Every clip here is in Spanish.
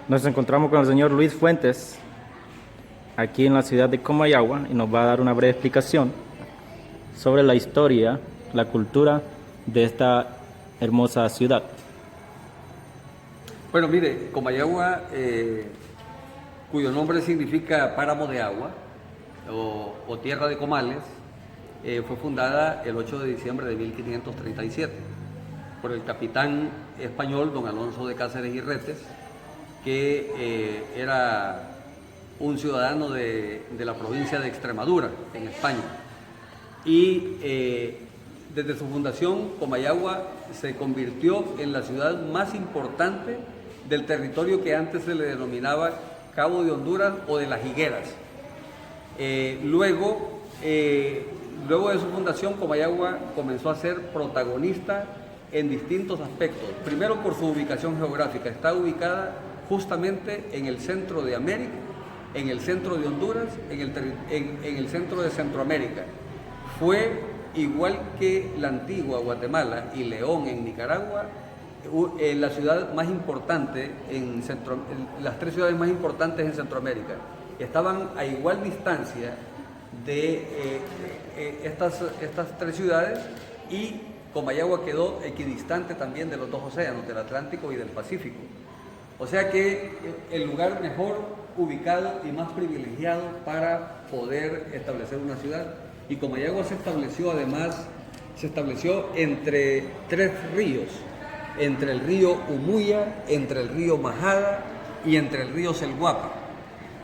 Nos encontramos con el señor Luis Fuentes, aquí en la ciudad de Comayagua, y nos va a dar una breve explicación sobre la historia, la cultura de esta hermosa ciudad. Bueno, mire, Comayagua, cuyo nombre significa páramo de agua o tierra de comales, fue fundada el 8 de diciembre de 1537 por el capitán español don Alonso de Cáceres y Retes, que era un ciudadano de la provincia de Extremadura, en España. Y desde su fundación, Comayagua se convirtió en la ciudad más importante del territorio que antes se le denominaba Cabo de Honduras o de las Higueras. Luego de su fundación, Comayagua comenzó a ser protagonista en distintos aspectos. Primero, por su ubicación geográfica. Está ubicada justamente en el centro de América, en el centro de Honduras, en el centro de Centroamérica. Fue, igual que la antigua Guatemala y León en Nicaragua, la ciudad más importante las tres ciudades más importantes en Centroamérica. Estaban a igual distancia de estas tres ciudades, y Comayagua quedó equidistante también de los dos océanos, del Atlántico y del Pacífico. O sea que el lugar mejor ubicado y más privilegiado para poder establecer una ciudad. Y Comayagua se estableció entre tres ríos, entre el río Umuya, entre el río Majada y entre el río Selguapa.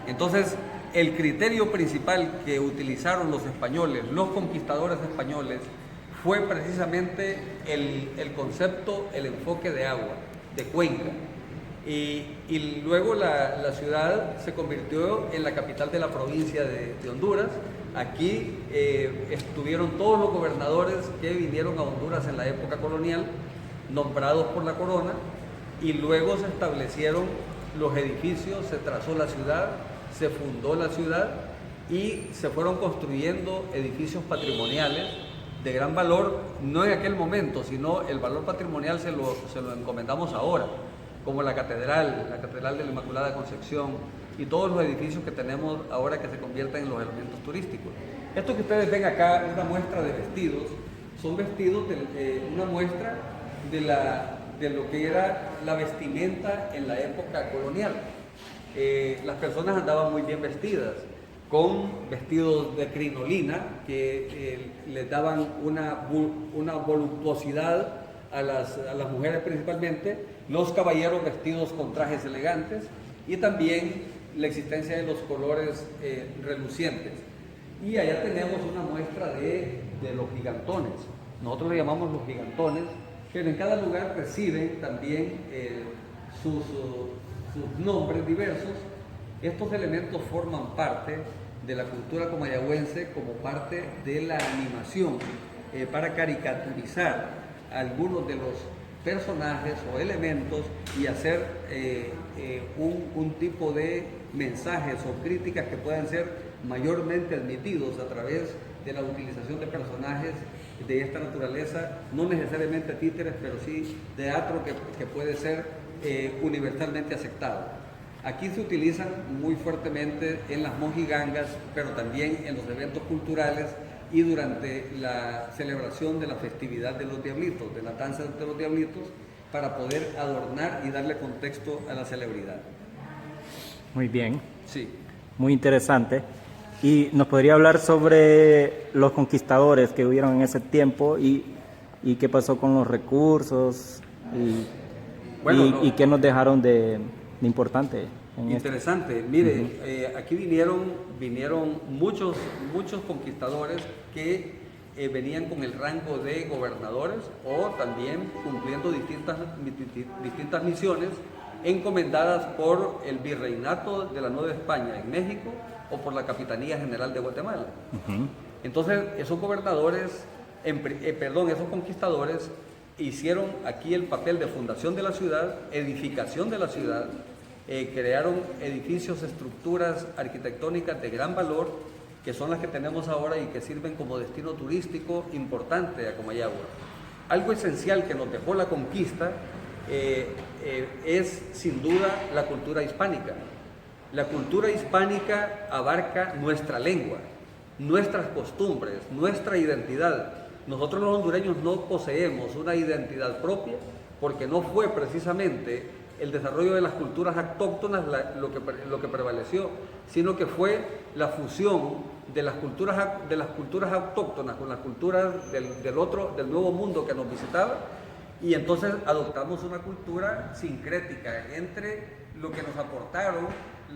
Entonces, el criterio principal que utilizaron los españoles, los conquistadores españoles, fue precisamente el concepto, el enfoque de agua, de cuenca. Y luego la ciudad se convirtió en la capital de la provincia de Honduras. Aquí estuvieron todos los gobernadores que vinieron a Honduras en la época colonial, nombrados por la corona, y luego se establecieron los edificios, se trazó la ciudad, se fundó la ciudad y se fueron construyendo edificios patrimoniales de gran valor, no en aquel momento, sino el valor patrimonial se lo encomendamos ahora, como la Catedral de la Inmaculada Concepción y todos los edificios que tenemos ahora que se convierten en los elementos turísticos. Esto que ustedes ven acá es una muestra de vestidos, son vestidos una muestra de lo que era la vestimenta en la época colonial. Las personas andaban muy bien vestidas, con vestidos de crinolina que les daban una voluptuosidad a las mujeres principalmente, los caballeros vestidos con trajes elegantes, y también la existencia de los colores relucientes. Y allá tenemos una muestra de los gigantones. Nosotros le llamamos los gigantones, pero en cada lugar reciben también sus nombres diversos. Estos elementos forman parte de la cultura comayagüense como parte de la animación para caricaturizar algunos de los personajes o elementos y hacer un tipo de mensajes o críticas que puedan ser mayormente admitidos a través de la utilización de personajes de esta naturaleza, no necesariamente títeres, pero sí teatro que puede ser universalmente aceptado. Aquí se utilizan muy fuertemente en las mojigangas, pero también en los eventos culturales y durante la celebración de la festividad de los diablitos, de la danza de los diablitos, para poder adornar y darle contexto a la celebridad. Muy bien. Sí. Muy interesante. ¿Y nos podría hablar sobre los conquistadores que hubieron en ese tiempo y qué pasó con los recursos y qué nos dejaron de importante? Interesante. Mire, aquí vinieron muchos conquistadores que venían con el rango de gobernadores o también cumpliendo distintas misiones encomendadas por el Virreinato de la Nueva España en México o por la Capitanía General de Guatemala. Entonces, esos conquistadores hicieron aquí el papel de fundación de la ciudad, edificación de la ciudad, crearon edificios, estructuras arquitectónicas de gran valor, que son las que tenemos ahora y que sirven como destino turístico importante a Comayagua. Algo esencial que nos dejó la conquista es sin duda la cultura hispánica. La cultura hispánica abarca nuestra lengua, nuestras costumbres, nuestra identidad. Nosotros los hondureños no poseemos una identidad propia porque no fue precisamente el desarrollo de las culturas autóctonas lo que prevaleció, sino que fue la fusión de las culturas autóctonas con las culturas del nuevo mundo que nos visitaba, y entonces adoptamos una cultura sincrética entre lo que nos aportaron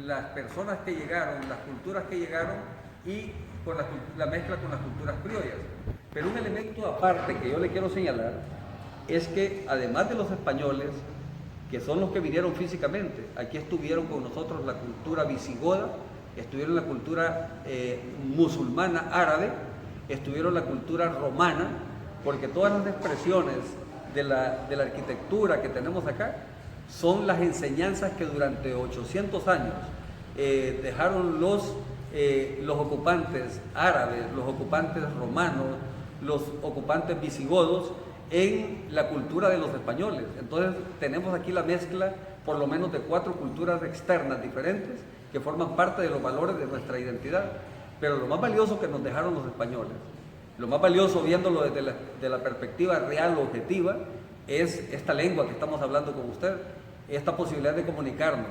las personas que llegaron, las culturas que llegaron, y con la mezcla con las culturas criollas. Pero un elemento aparte que yo le quiero señalar es que además de los españoles, que son los que vinieron físicamente, aquí estuvieron con nosotros la cultura visigoda, estuvieron la cultura musulmana árabe, estuvieron la cultura romana, porque todas las expresiones de la arquitectura que tenemos acá son las enseñanzas que durante 800 años dejaron los ocupantes árabes, los ocupantes romanos, los ocupantes visigodos en la cultura de los españoles. Entonces tenemos aquí la mezcla por lo menos de 4 culturas externas diferentes que forman parte de los valores de nuestra identidad. Pero lo más valioso que nos dejaron los españoles, lo más valioso viéndolo desde la perspectiva real, objetiva, es esta lengua que estamos hablando con usted, esta posibilidad de comunicarnos.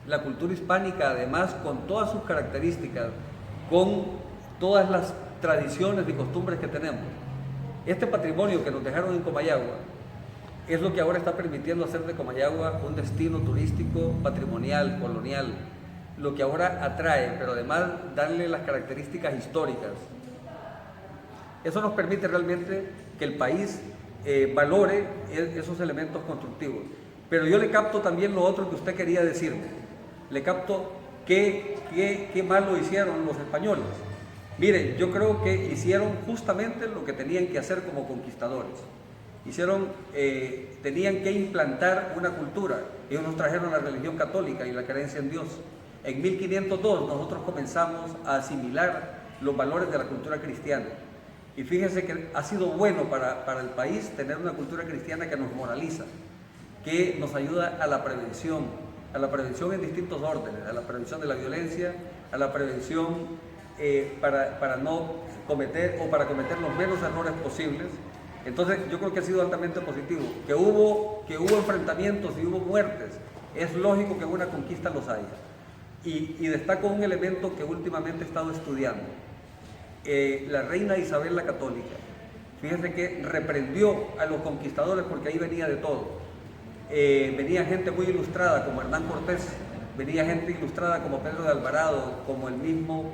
La cultura hispánica, además, con todas sus características, con todas las tradiciones y costumbres que tenemos. Este patrimonio que nos dejaron en Comayagua es lo que ahora está permitiendo hacer de Comayagua un destino turístico, patrimonial, colonial, lo que ahora atrae, pero además darle las características históricas. Eso nos permite realmente que el país valore esos elementos constructivos. Pero yo le capto también lo otro que usted quería decirme. Le capto qué mal lo hicieron los españoles. Mire, yo creo que hicieron justamente lo que tenían que hacer como conquistadores. Tenían que implantar una cultura. Ellos nos trajeron la religión católica y la creencia en Dios. En 1502 nosotros comenzamos a asimilar los valores de la cultura cristiana. Y fíjense que ha sido bueno para el país tener una cultura cristiana que nos moraliza, que nos ayuda a la prevención en distintos órdenes, a la prevención de la violencia, a la prevención para no cometer o para cometer los menos errores posibles. Entonces yo creo que ha sido altamente positivo. Que hubo enfrentamientos y hubo muertes, es lógico que en una conquista los haya. Y destaco un elemento que últimamente he estado estudiando. La reina Isabel la Católica, fíjense que reprendió a los conquistadores porque ahí venía de todo. Venía gente muy ilustrada como Hernán Cortés, venía gente ilustrada como Pedro de Alvarado, como el mismo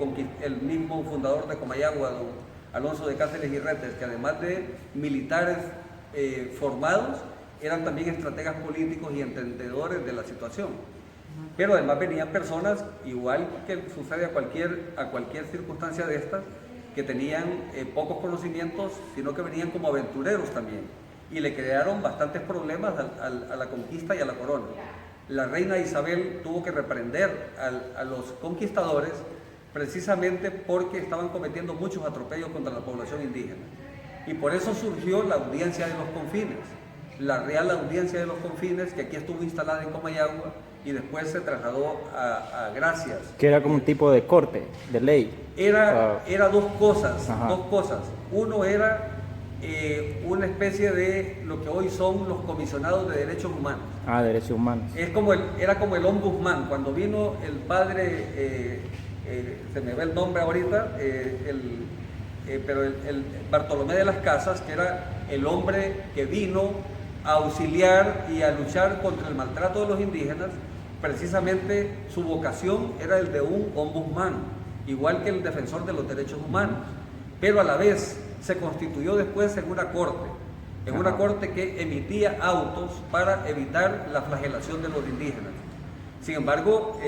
fundador de Comayagua, don Alonso de Cáceres y Retes, que además de militares formados, eran también estrategas políticos y entendedores de la situación. Pero además venían personas, igual que sucede a cualquier circunstancia de estas, que tenían pocos conocimientos, sino que venían como aventureros también, y le crearon bastantes problemas a la conquista y a la corona. La reina Isabel tuvo que reprender a los conquistadores precisamente porque estaban cometiendo muchos atropellos contra la población indígena. Y por eso surgió la Audiencia de los Confines, la Real Audiencia de los Confines, que aquí estuvo instalada en Comayagua y después se trasladó a Gracias. Que era como un tipo de corte, de ley. Era dos cosas. Uno era una especie de lo que hoy son los comisionados de derechos humanos. Derechos humanos. Era como el ombudsman. Cuando vino el padre, se me ve el nombre ahorita, pero el Bartolomé de las Casas, que era el hombre que vino a auxiliar y a luchar contra el maltrato de los indígenas, precisamente su vocación era el de un ombudsman, igual que el defensor de los derechos humanos, pero a la vez se constituyó después en una corte que emitía autos para evitar la flagelación de los indígenas. Sin embargo,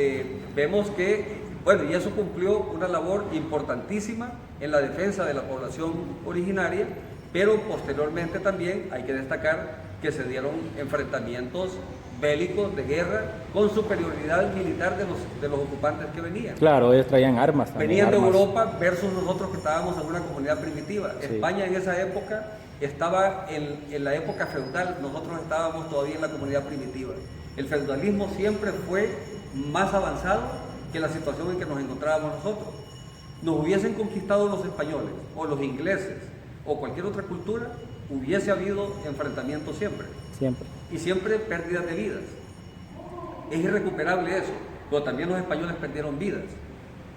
vemos que, y eso cumplió una labor importantísima en la defensa de la población originaria, pero posteriormente también hay que destacar que se dieron enfrentamientos bélicos de guerra con superioridad militar de los ocupantes que venían. Claro, ellos traían armas también. Venían de Europa versus nosotros que estábamos en una comunidad primitiva. Sí. España en esa época estaba en la época feudal, nosotros estábamos todavía en la comunidad primitiva. El feudalismo siempre fue más avanzado que la situación en que nos encontrábamos nosotros. Nos hubiesen conquistado los españoles o los ingleses o cualquier otra cultura, hubiese habido enfrentamientos siempre. Siempre. Y siempre pérdidas de vidas. Es irrecuperable eso, pero también los españoles perdieron vidas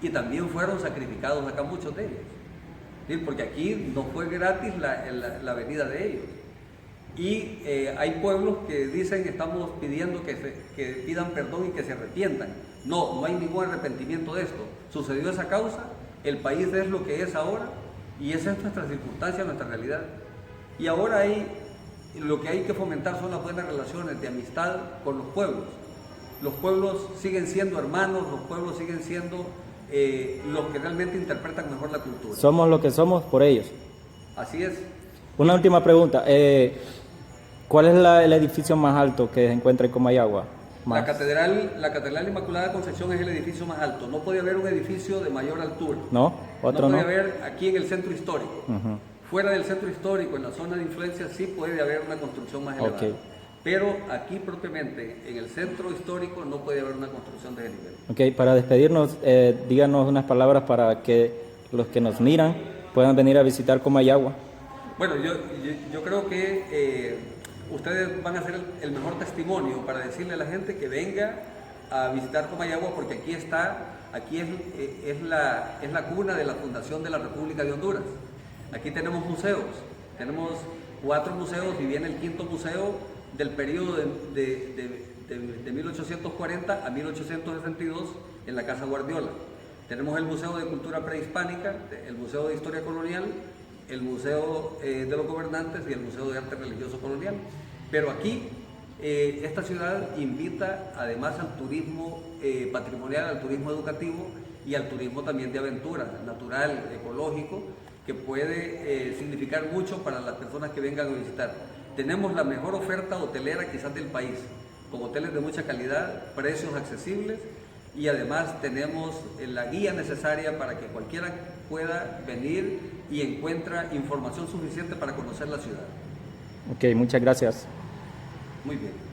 y también fueron sacrificados acá muchos de ellos. ¿Sí? Porque aquí no fue gratis la venida de ellos. Y hay pueblos que dicen que estamos pidiendo que pidan perdón y que se arrepientan. No hay ningún arrepentimiento de esto. Sucedió esa causa, el país es lo que es ahora y esa es nuestra circunstancia, nuestra realidad. Y ahora lo que hay que fomentar son las buenas relaciones de amistad con los pueblos. Los pueblos siguen siendo hermanos, los pueblos siguen siendo los que realmente interpretan mejor la cultura. Somos lo que somos por ellos. Así es. Una última pregunta. ¿Cuál es el edificio más alto que se encuentra en Comayagua? La Catedral Inmaculada Concepción es el edificio más alto. No puede haber un edificio de mayor altura. ¿No? ¿Otro no? Puede haber aquí en el centro histórico. Fuera del centro histórico, en la zona de influencia, sí puede haber una construcción más elevada. Okay. Pero aquí propiamente, en el centro histórico, no puede haber una construcción de ese nivel. Ok, para despedirnos, díganos unas palabras para que los que nos miran puedan venir a visitar Comayagua. Bueno, yo creo que ustedes van a ser el mejor testimonio para decirle a la gente que venga a visitar Comayagua, porque aquí es la cuna de la fundación de la República de Honduras. Aquí tenemos museos, tenemos 4 museos y viene el 5º museo del periodo de 1840 a 1862 en la Casa Guardiola. Tenemos el Museo de Cultura Prehispánica, el Museo de Historia Colonial, el Museo de los Gobernantes y el Museo de Arte Religioso Colonial. Pero aquí, esta ciudad invita además al turismo patrimonial, al turismo educativo y al turismo también de aventura, natural, ecológico, que puede significar mucho para las personas que vengan a visitar. Tenemos la mejor oferta hotelera quizás del país, con hoteles de mucha calidad, precios accesibles y además tenemos la guía necesaria para que cualquiera pueda venir y encuentra información suficiente para conocer la ciudad. Ok, muchas gracias. Muy bien.